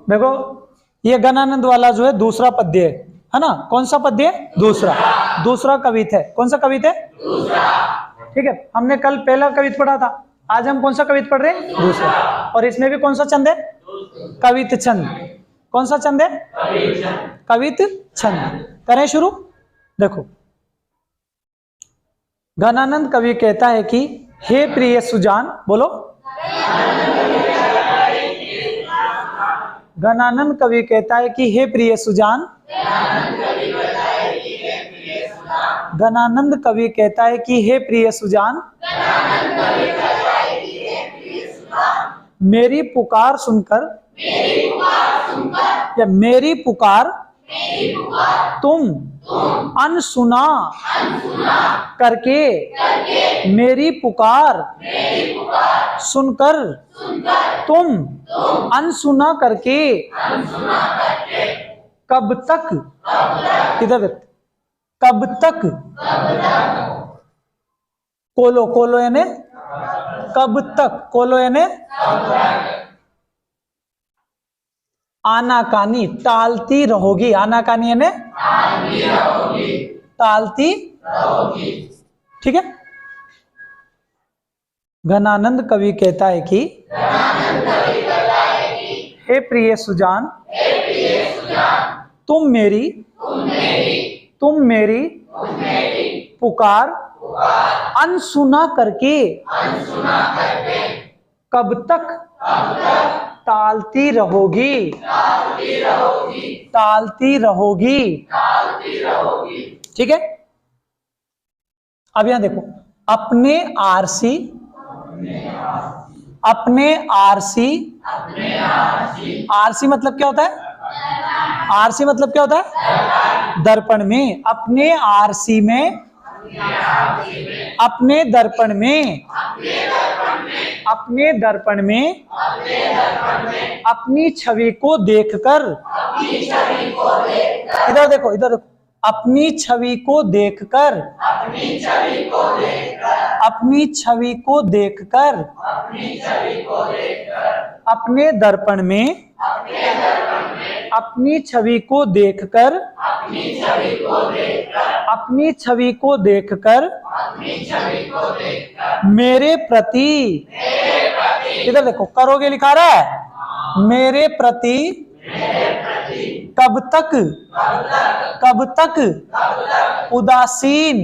देखो ये गणानंद वाला जो है दूसरा पद्य है ना। कौन सा पद्य है? दूसरा कवित है। कौन सा कवित है? दूसरा। ठीक है, हमने कल पहला कवित पढ़ा था, आज हम कौन सा कवित पढ़ रहे हैं? दूसरा। और इसमें भी कौन सा छंद है? कवित छंद। कौन सा छंद है? कवित छंद। करें शुरू। देखो गणानंद कवि कहता है कि हे प्रिय सुजान, बोलो। गणानंद कवि कहता है कि हे प्रिय सुजान। गणानंद कवि कहता है कि हे प्रिय सुजान, मेरी पुकार सुनकर या मेरी पुकार तुम अनसुना करके मेरी पुकार सुनकर तुम अनसुना करके कब तक, इधर कब तक, कोलो कोलो यानी कब तक, कोलो यानी आनाकानी टालती रहोगी। आनाकानी यानी टालती रहोगी। ठीक है। गणानंद कवि कहता है कि हे प्रिय सुजान, तुम मेरी पुकार अनसुना करके कब तक टालती रहोगी। टालती रहोगी। ठीक है। अब यहां देखो, अपने आरसी आरसी मतलब क्या होता है? आरसी मतलब क्या होता है? दर्पण में। अपने आरसी में, अपने दर्पण में, अपने दर्पण में अपनी छवि को देखकर, इधर देखो, इधर देखो, अपनी छवि को देखकर, अपनी छवि को देखकर अपने दर्पण में, अपनी छवि को देखकर, अपनी छवि को देखकर मेरे प्रति, इधर देखो, करोगे लिखा रहा है, मेरे प्रति कब तक उदासीन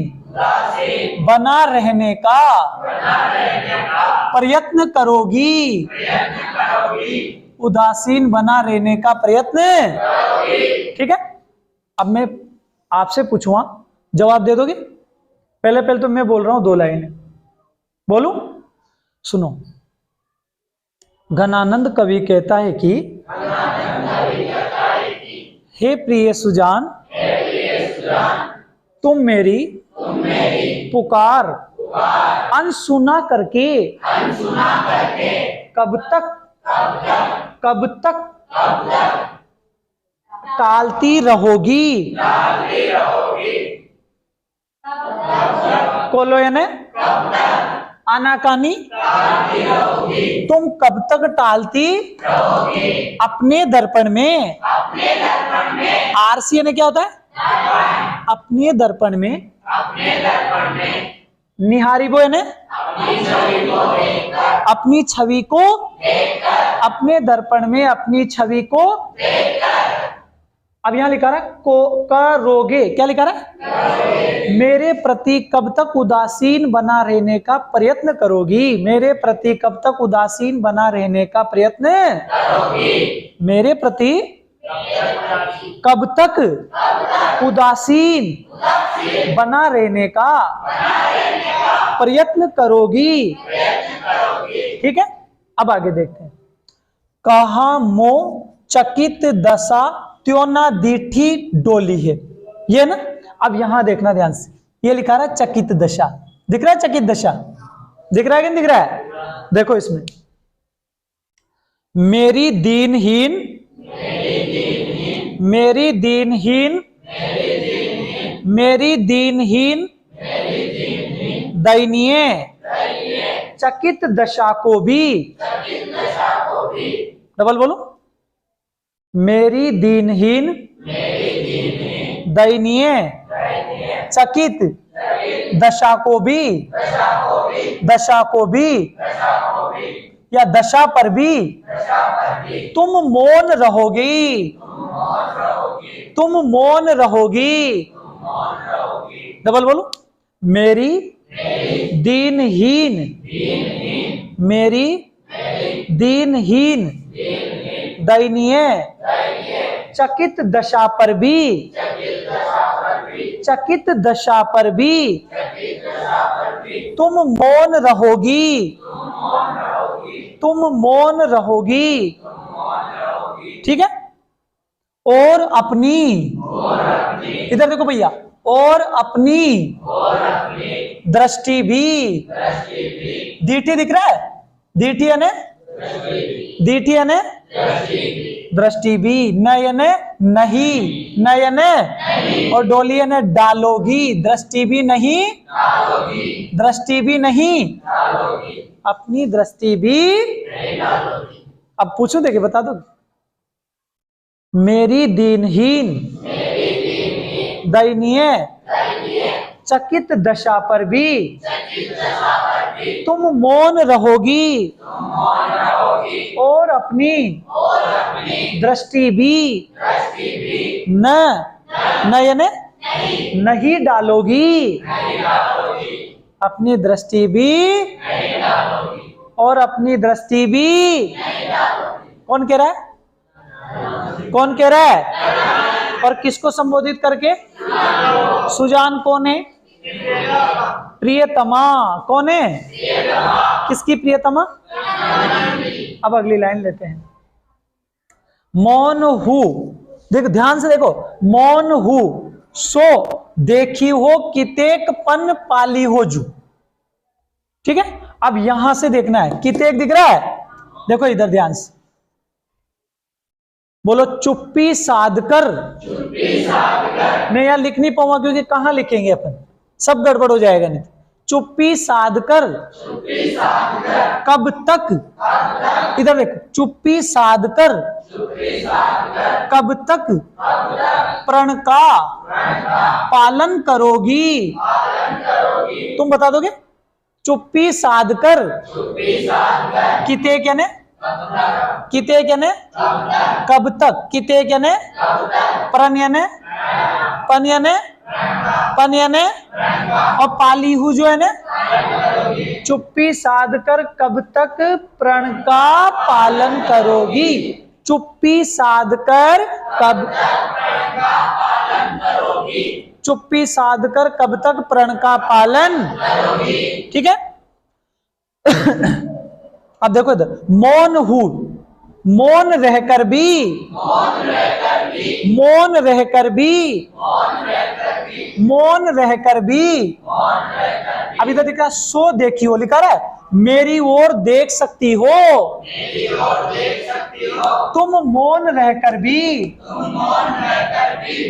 बना रहने का प्रयत्न करोगी। उदासीन बना रहने का प्रयत्न। ठीक है। अब मैं आपसे पूछूंगा, जवाब दे दोगे? पहले तो मैं बोल रहा हूं 2 लाइनें, बोलूं? सुनो। गणानंद कवि कहता है कि हे प्रिय सुजान, तुम मेरी पुकार अनसुना करके कब तक टालती रहोगी। कोलो यानी आनाकानी, तुम कब तक टालती अपने दर्पण में। आरसी यानी क्या होता है? अपने दर्पण में। निहारिबो यानी अपनी छवि को, अपने दर्पण में अपनी छवि को। अब यहां लिखा रहा है करोगे, क्या लिखा रहा है? मेरे प्रति कब तक उदासीन बना रहने का प्रयत्न करोगी। मेरे प्रति कब तक उदासीन बना रहने का प्रयत्न करोगी। मेरे प्रति कब तक उदासीन बना रहने का प्रयत्न करोगी। ठीक है। अब आगे देखते हैं। कहा मो चकित दशा त्योना दीठी डोली है, ये ना। अब यहां देखना ध्यान से, ये लिखा रहा है चकित दशा। दिख रहा है? चकित दशा दिख रहा है कि नहीं दिख रहा है? देखो इसमें, मेरी दीनहीन, मेरी दीनहीन, मेरी दीनहीन दयनीय चकित दशा को भी, डबल बोलो, मेरी दीनहीन दयनीय चकित दशा को भी या दशा पर भी तुम मौन रहोगी। डबल बोलो, मेरी दीनहीन दयनीय चकित दशा पर भी तुम मौन रहोगी। ठीक है। और अपनी, इधर देखो भैया, और अपनी दृष्टि भी, दीठी दिख रहा है, दीठी यानी दृष्टि भी, न यानी नहीं, न यानी और डोली यानी डालोगी, दृष्टि भी नहीं अपनी दृष्टि भी। अब पूछो, देखिए बता दो। मेरी दीनहीन दयनीय चकित दशा पर भी तुम मौन रहोगी और अपनी दृष्टि भी न यानी नहीं डालोगी, अपनी दृष्टि भी और अपनी दृष्टि भी। कौन कह रहा है? और किसको संबोधित करके? सुजान कौन है? प्रियतमा। कौन है? किसकी प्रियतमा? अब अगली लाइन लेते हैं। मौन हूं, देखो ध्यान से देखो, मौन हूं सो देखी हो कितेक पन पाली हो जू। ठीक है। अब यहां से देखना है, कितेक दिख रहा है, देखो इधर ध्यान से बोलो। चुप्पी साध कर, मैं यहां लिख नहीं पाऊंगा क्योंकि कहां लिखेंगे अपन, सब गड़बड़ हो जाएगा नहीं। चुप्पी साध कर कब तक, इधर देखो, चुप्पी साध कर कब तक प्रण का पालन करोगी। तुम बता दोगे? चुप्पी साध कर, किते यानी कब तक, किते यानी प्रण यानी पन यानी और पाली हूं जो है ना, चुप्पी साध कर कब तक प्रण का पालन करोगी। चुप्पी साध कर कब तक प्रण का पालन। ठीक है। अब देखो इधर, मौन हूं, मौन रहकर भी अभी तक लिखा सो देखी हो, लिखा रहा है मेरी ओर देख सकती हो, तुम मौन रहकर भी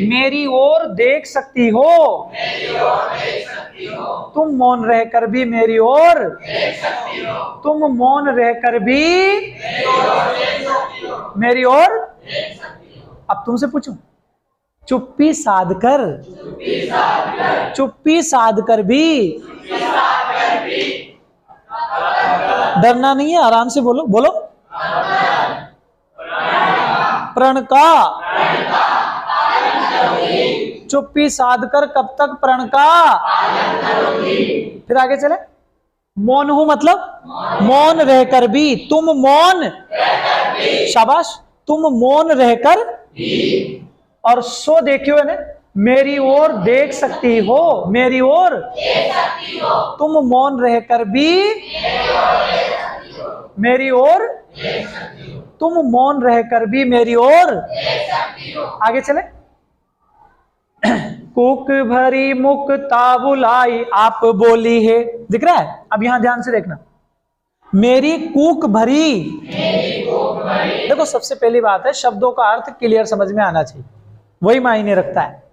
मेरी ओर देख सकती हो, तुम मौन रहकर भी मेरी ओर, तुम मौन रहकर भी मेरी ओर। अब तुमसे पूछूं, चुप्पी साध कर भी, डरना नहीं है, आराम से बोलो प्रण का, चुप्पी साध कर कब तक प्रण का। फिर आगे चले, मौन हूं मतलब मौन रहकर भी, तुम मौन, शाबाश, तुम मौन रहकर और सो देखियो है ना, मेरी ओर देख सकती हो, मेरी ओर, तुम मौन रहकर भी मेरी ओर, तुम मौन रहकर भी मेरी ओर। आगे चले, कुक भरी मुक्ता बुलाई आप बोली है, दिख रहा है? अब यहां ध्यान से देखना, मेरी कूक भरी। देखो सबसे पहली बात है, शब्दों का अर्थ क्लियर समझ में आना चाहिए, वही मायने रखता है।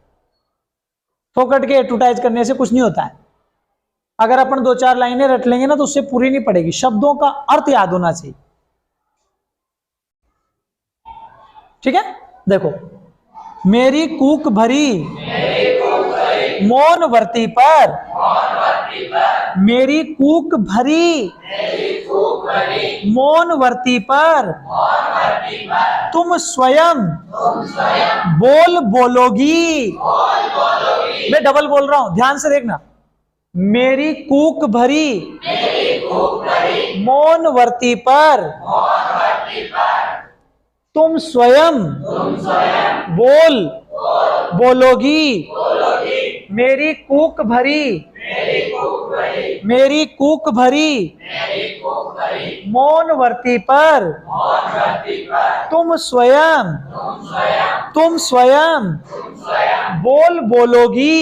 फोकट के एडवर्टाइज करने से कुछ नहीं होता है। अगर अपन 2-4 लाइनें रट लेंगे ना तो उससे पूरी नहीं पड़ेगी, शब्दों का अर्थ याद होना चाहिए। ठीक। ठीक है, देखो, मेरी कूक भरी मौन वर्ती पर, मेरी कूक भरी मौन वर्ती पर तुम स्वयं बोल बोलोगी। मैं डबल बोल रहा हूं, ध्यान से देखना। मेरी कूक भरी मौन वर्ती पर तुम स्वयं बोल बोलोगी। मेरी कूक भरी मौन वर्ती पर तुम स्वयं बोल बोलोगी।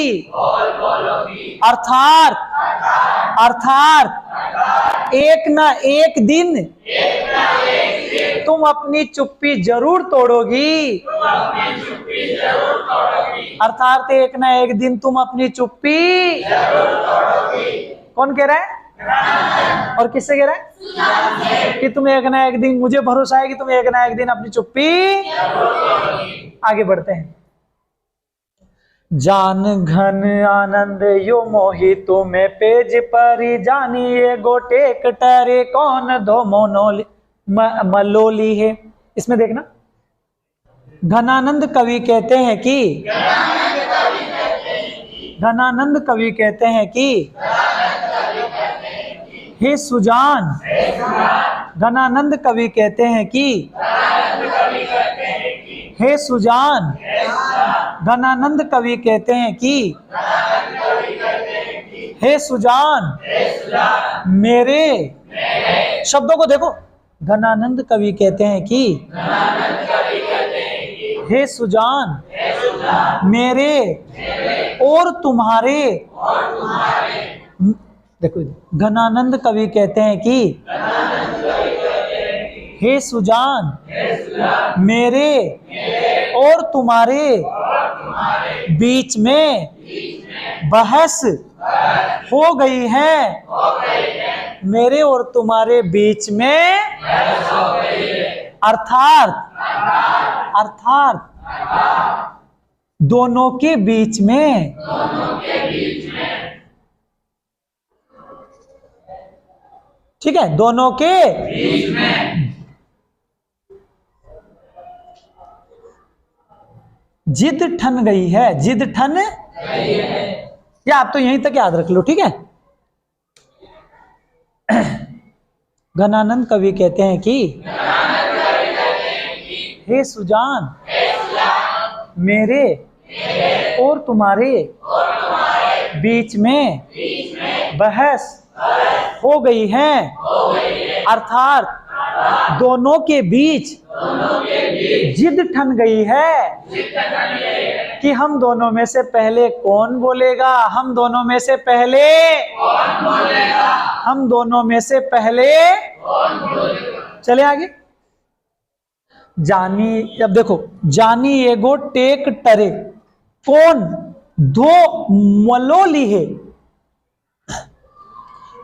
अर्थात एक ना एक दिन तुम अपनी चुप्पी जरूर तोड़ोगी। अर्थात एक ना एक दिन तुम अपनी चुप्पी, कौन कह रहा है और किससे कह रहा है? कि तुम एक ना एक दिन, मुझे भरोसा है कि तुम एक ना एक दिन अपनी चुप्पी। आगे बढ़ते हैं। जान घन आनंद यो मोहि तुम्हें पेज परी जानिए गोटे कटरे कौन दो मोनोली मलोली है। इसमें देखना, घनानंद कवि कहते हैं कि हे सुजान, घनानंद कवि कहते हैं कि हे सुजान, घनानंद कवि कहते हैं कि हे सुजान मेरे, शब्दों को देखो, घनानंद कवि कहते हैं कि हे सुजान मेरे और तुम्हारे, देखो, घनानंद कवि कहते हैं कि हे सुजान मेरे और तुम्हारे बीच में बहस हो गई है। मेरे और तुम्हारे बीच में अर्थात दोनों के बीच में, ठीक है, दोनों के बीच में जिद ठन गई है। जिद ठन गई है, या आप तो यहीं तक याद रख लो, ठीक है। घनानंद कवि कहते हैं कि हे सुजान मेरे और तुम्हारे बीच में बहस हो गई है। अर्थात दोनों के बीच जिद ठन गई है कि हम दोनों में से पहले कौन बोलेगा। हम दोनों में से पहले चले आगे। जानी, अब देखो, जानी एगो टेक टरे कौन दो मलोली है।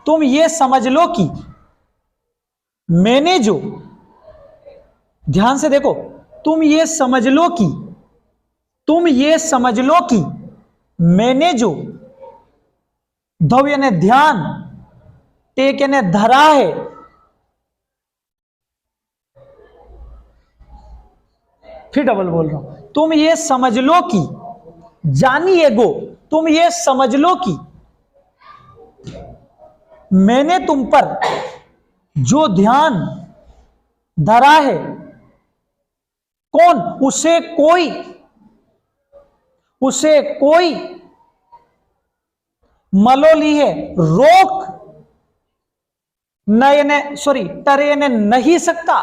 तुम ये समझ लो कि मैंने जो, ध्यान से देखो, तुम ये समझ लो कि मैंने जो, धव यानी ध्यान, टेक यानी धरा है, फिर डबल बोल रहा हूं, तुम ये समझ लो कि, जानी एगो, तुम ये समझ लो कि मैंने तुम पर जो ध्यान धरा है, कौन, उसे कोई मलोली है रोक टरे ने नहीं सकता।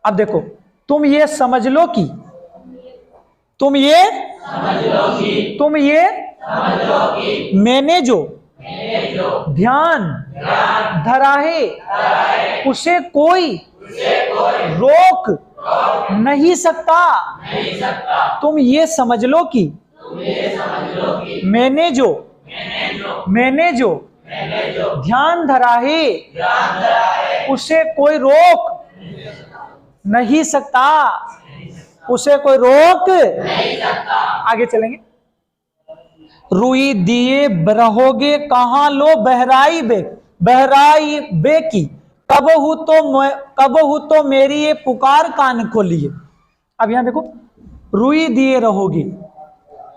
अब देखो, तुम ये समझ लो कि मैंने जो ध्यान धरा है उसे कोई रोक नहीं सकता। तुम ये समझ लो कि मैंने जो ध्यान धरा है उसे कोई रोक नहीं सकता। उसे कोई रोक नहीं सकता। आगे चलेंगे। रुई दिए रहोगे कहाँ लो बहराई बे की, कब हूं तो मेरी ये पुकार कान खोलिए। अब यहां देखो, रुई दिए रहोगे,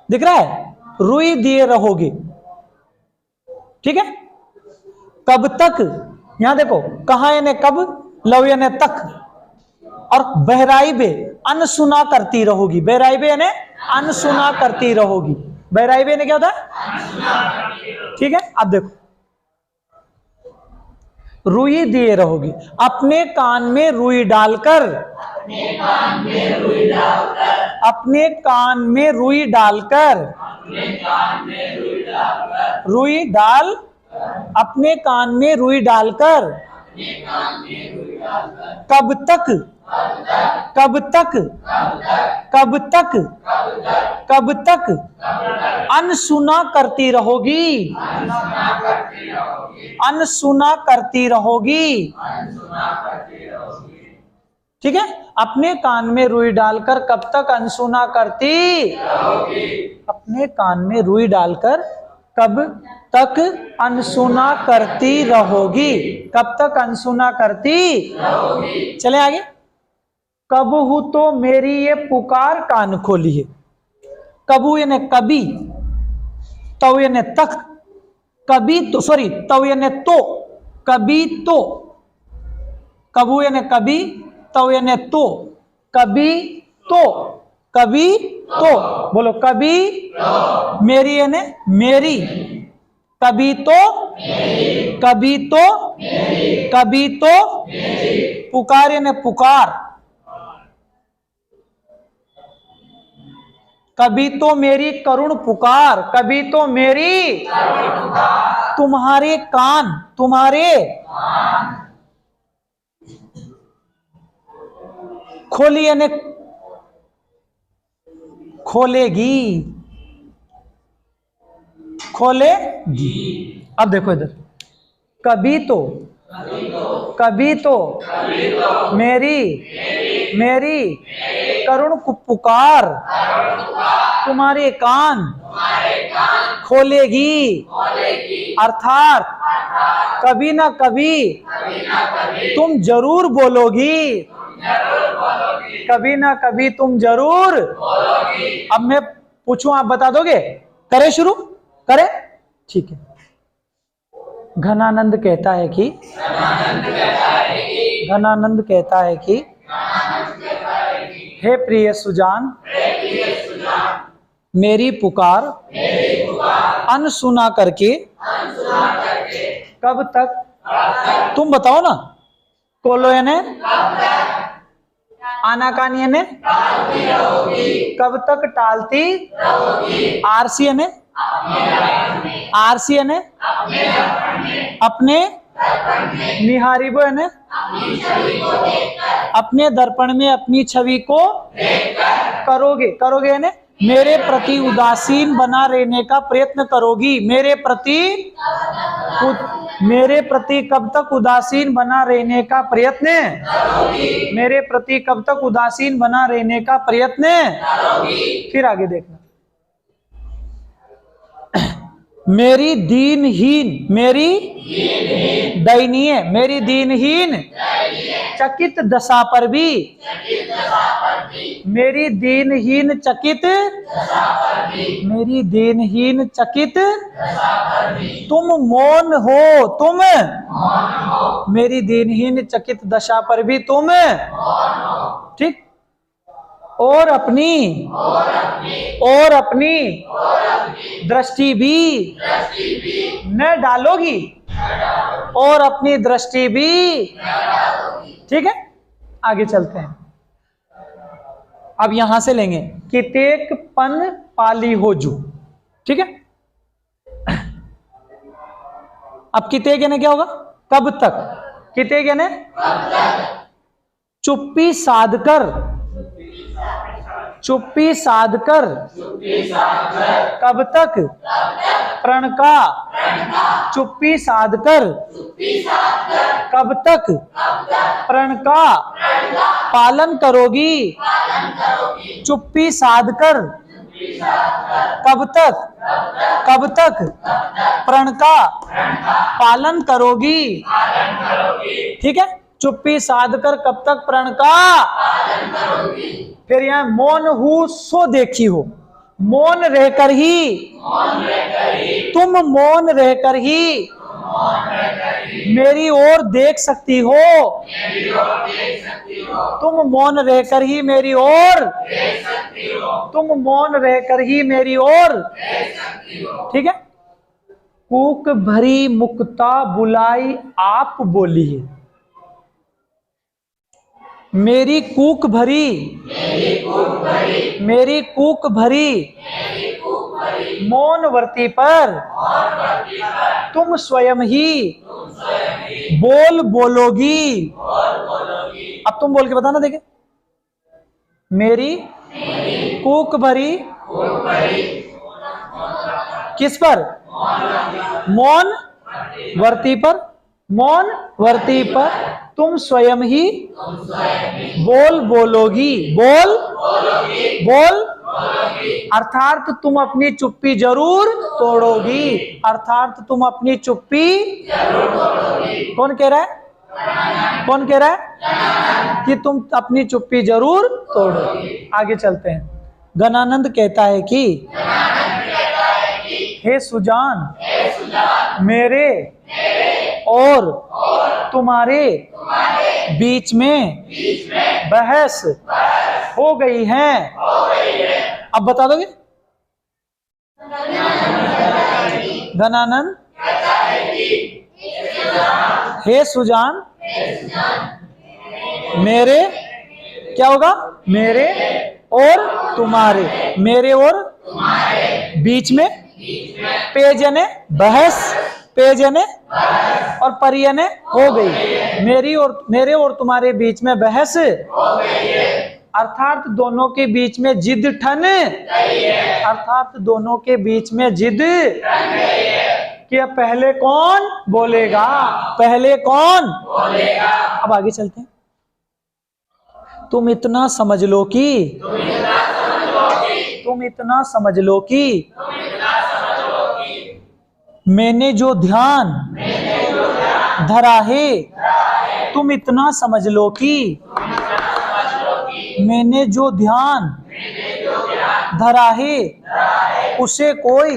दिख रहा है, रुई दिए रहोगे, ठीक है। कब तक, यहां देखो, कहां यानी कब, लव यानी तक, और बहराई बे अनसुना करती रहोगी। बहराई बे यानी अनसुना करती रहोगी। बहराई बे ने क्या होता है, ठीक है। अब देखो, रुई दिए रहोगी, अपने कान में रुई डालकर, अपने कान में रुई डालकर, अपने कान में रुई डालकर, रुई डाल, अपने कान में रुई डालकर, कब तक, कब तक, कब तक, कब तक अनसुना करती रहोगी, अनसुना करती रहोगी, ठीक है। अपने कान में रुई डालकर कब तक अनसुना करती रहोगी, अपने कान में रुई डालकर कब तक अनसुना करती रहोगी, कब तक अनसुना करती रहोगी। चले आगे। कब हूं तो मेरी ये पुकार कान खोलिए। कबू यानी कभी, तव यानी तक, कभी तो, सॉरी, तव यानी तो, कभी तो, कबू यानी कभी, तव यानी तो, कभी तो, कभी तो, बोलो कभी तो, मेरी यानी मेरी, कभी तो, कभी तो, कभी तो, पुकार यानी पुकार, कभी तो मेरी करुण पुकार, कभी तो मेरी तुम्हारे कान, तुम्हारे खोली यानी खोलेगी, खोलेगी। अब देखो इधर, कभी तो, कभी तो मेरी, मेरी करुण पुकार तुम्हारे कान खोलेगी, अर्थात कभी ना कभी तुम जरूर बोलोगी, कभी ना कभी तुम जरूर बोलोगी। अब मैं पूछूं, आप बता दोगे? करें शुरू, करें, ठीक है। घनानंद कहता है कि, घनानंद कहता है कि हे प्रिय सुजान, मेरी पुकार अनसुना करके कब तक, तुम बताओ ना। कोलो यानी आनाकानी यानी कब तक टालती, आरसी यानी, आरसी यानी अपने, निहारिबो यानी अपने दर्पण में अपनी छवि को करोगे, करोगे यानी मेरे प्रति उदासीन बना रहने का प्रयत्न करोगी। मेरे प्रति कब तक उदासीन बना रहने का प्रयत्न, मेरे प्रति कब तक उदासीन बना रहने का प्रयत्न। फिर आगे देखना, मेरी दीनहीन, मेरी दयनीय, मेरी दीनहीन चकित दशा पर भी, मेरी दीनहीन चकित, मेरी दीनहीन चकित तुम मौन हो, तुम मेरी दीनहीन चकित दशा पर भी तुम, ठीक। और अपनी दृष्टि भी न डालोगी, और अपनी दृष्टि भी, ठीक है। आगे चलते हैं। अब यहां से लेंगे कितेक पन पाली हो जू, ठीक है। अब कितेक यानी क्या होगा, कब तक, कितेक यानी चुप्पी साधकर, चुप्पी साधकर कब तक, प्रण का चुप्पी साध कर कब तक प्रण का पालन करोगी। चुप्पी साध कर कब तक प्रण का पालन करोगी। ठीक है, चुप्पी साध कर कब तक प्रण का। फिर यहां मौन हूं सो देखी हो, मौन रहकर ही, तुम मौन रहकर ही मेरी ओर देख सकती हो, तुम मौन रहकर ही मेरी ओर, तुम मौन रहकर ही मेरी ओर। ठीक है, कूक भरी मुक्ता बुलाई आप बोली है, मेरी कूक भरी, मेरी कूक भरी मौन वर्ती पर तुम स्वयं ही बोलोगी। अब तुम बोल के बताना, देखे। मेरी कूक भरी किस पर, मौन वर्ती पर, मौन वर्ती पर तुम स्वयं ही बोलोगी, बोल अर्थात तुम अपनी चुप्पी जरूर तोड़ोगी, अर्थात तुम अपनी चुप्पी जरूर तोड़ोगी। कौन कह रहा है, कौन कह रहा है कि तुम अपनी चुप्पी जरूर तोड़ोगी। आगे चलते हैं। गणानंद कहता है कि हे सुजान, मेरे और तुम्हारे बीच में बहस हो गई है। अब बता दोगे। गणानंद हे सुजान, मेरे क्या होगा, मेरे और तुम्हारे, मेरे और बीच में, पेज यानी बहस, पेज यानी और पर यानी हो गई। मेरे और तुम्हारे बीच में बहस हो गई है, अर्थात दोनों के बीच में जिद ठन गई है, अर्थात दोनों के बीच में जिद ठन गई है कि अब पहले कौन बोलेगा, पहले कौन बोलेगा। अब आगे चलते हैं। तुम इतना समझ लो कि, तुम इतना समझ लो कि मैंने जो ध्यान धरा है, तुम इतना समझ लो कि मैंने जो ध्यान धरा है उसे कोई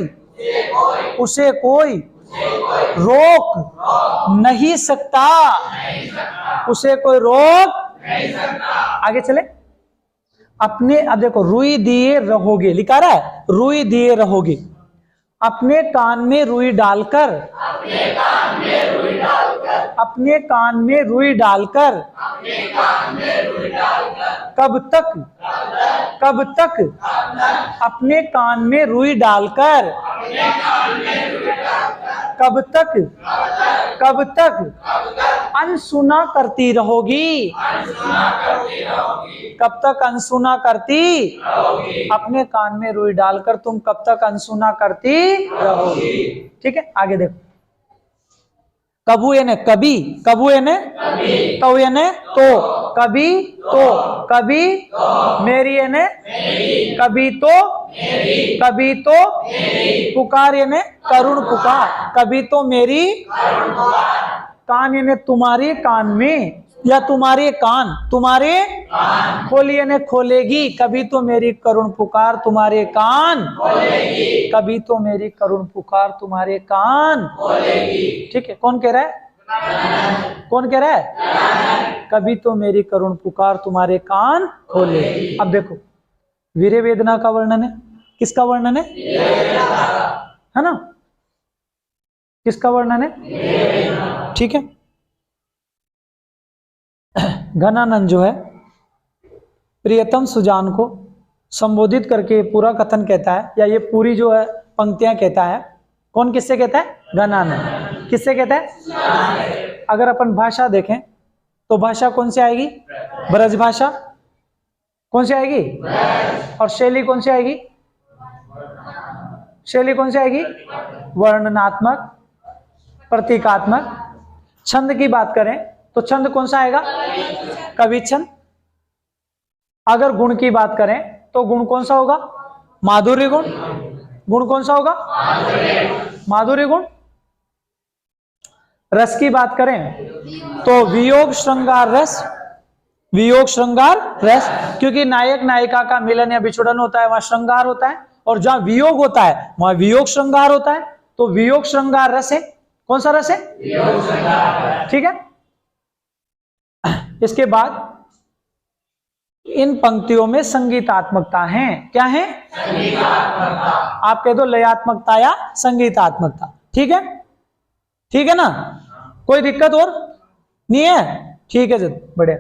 रोक नहीं सकता, उसे कोई रोक नहीं सकता। आगे चले। अपने, अब देखो, रुई दिए रहोगे लिखा रहा है, रुई दिए रहोगे। अपने कान में रुई डालकर, अपने कान में रुई डालकर, अपने कान में रुई डालकर, अपने कान में रुई डालकर कब तक, कब तक अपने कान में रुई डालकर, अपने कान में रुई डालकर कब तक, कब तक अनसुना करती रहोगी, कब तक अनसुना करती रहोगी। अपने कान में रुई डालकर तुम कब तक अनसुना करती रहोगी। ठीक है, आगे देखो। कबू यानी कभी, कबू यानी तो यानी तो, कभी तो, कभी मेरी यानी कभी तो, कभी तो पुकार यानी करुण पुकार, कभी तो मेरी कान यानी तुम्हारे कान में, या तुम्हारे कान, तुम्हारे खोली यानी खोलेगी, कभी तो मेरी करुण पुकार तुम्हारे कान खोलेगी, कभी तो मेरी करुण पुकार तुम्हारे कान खोलेगी। ठीक है, कौन कह रहा है, कौन कह रहा है, कभी तो मेरी करुण पुकार तुम्हारे कान खोलेगी। अब देखो, वीर्य वेदना का वर्णन है, किसका वर्णन है ना, किसका वर्णन है। ठीक है, घनानंद जो है प्रियतम सुजान को संबोधित करके पूरा कथन कहता है, या ये पूरी जो है पंक्तियां कहता है। कौन किससे कहता है, घनानंद किससे कहता है। अगर अपन भाषा देखें तो भाषा कौन सी आएगी, ब्रज भाषा कौन सी आएगी, और शैली कौन सी आएगी, शैली कौन सी आएगी, वर्णनात्मक, प्रतीकात्मक। छंद की बात करें तो छंद कौन सा आएगा? कवि छंद। अगर गुण की बात करें तो गुण कौन सा होगा? माधुर्य गुण। गुण कौन सा होगा? माधुर्य गुण। रस की बात करें तो वियोग श्रृंगार रस। वियोग श्रृंगार रस, क्योंकि नायक नायिका का मिलन या विछोड़न होता है, वहां श्रृंगार होता है, और जहां वियोग होता है वहां वियोग श्रृंगार होता है, तो वियोग श्रृंगार रस है। कौन सा रस है? वियोग श्रृंगार। ठीक है। इसके बाद इन पंक्तियों में संगीतात्मकता है। क्या है? संगीतात्मकता। आप कह दो लयात्मकता या संगीतात्मकता। ठीक है, ठीक है ना? कोई दिक्कत और नहीं है? ठीक है जी, बढ़िया।